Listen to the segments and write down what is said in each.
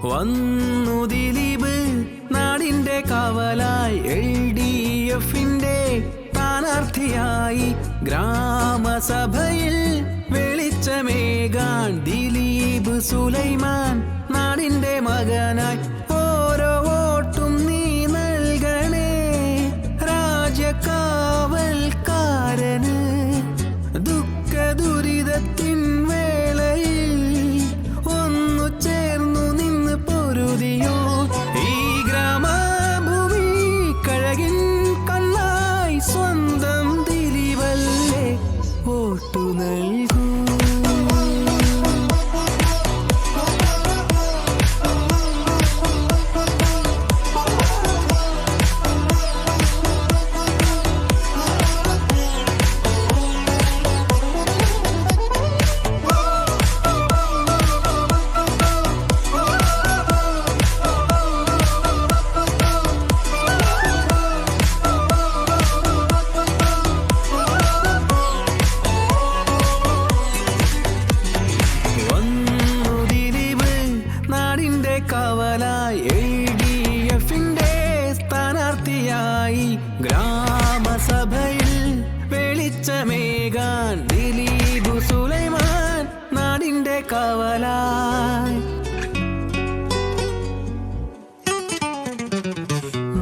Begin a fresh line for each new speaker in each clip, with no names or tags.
വന്നു ദിലീപ് നാടിന്റെ കാവലായി LDFന്റെ സ്ഥാനാർത്ഥിയായി ഗ്രാമസഭയിൽ വെളിച്ചമേകാൻ ദിലീപ് സുലൈമാൻ നാടിന്റെ മകനായി ഓരോ വോട്ടും നീ നൽകണേ രാജ്യകാവൽക്കാരന് ദുഃഖ ദുരിതത്തിൻ വേളയിൽ ഒന്നു ചേർന്നു നിന്ന് പൊരുതിയോ ഈ ഗ്രാമഭൂമി കഴകിൻ കണ്ണായി സ്വന്തം ദിലീപല്ലേ വോട്ടു നൽകൂ. കാവലായി LDFന്റെ സ്ഥാനാർത്ഥിയായി ഗ്രാമസഭയിൽ വെളിച്ചമേകാൻ ദിലീപ് സുലൈമാൻ നാടിന്റെ കാവലായി.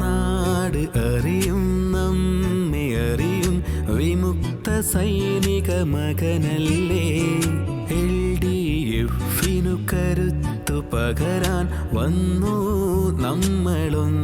നാട് അറിയും നമ്മെ അറിയും വിമുക്ത സൈനിക മകനല്ലേ LDFിനു കരുത്തു പകരാൻ വന്നു നമ്മളൊന്നാകാൻ.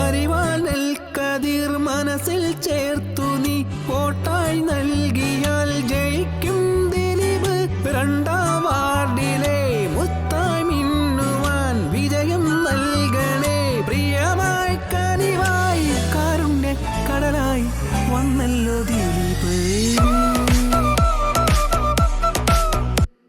അറിവാൽ നെൽക്കതിർ മനസ്സിൽ ചേർത്തു നീ വോട്ടായി നൽകിയാൽ ജയിക്കും ദിലീപ്. രണ്ടാം വാർഡിലെ മുത്തായി മിന്നുവാൻ വിജയം നൽകണേ പ്രിയമായി കനിവായി കാരുണ്യ കടലായി വന്നല്ലോ ദിലീപ്.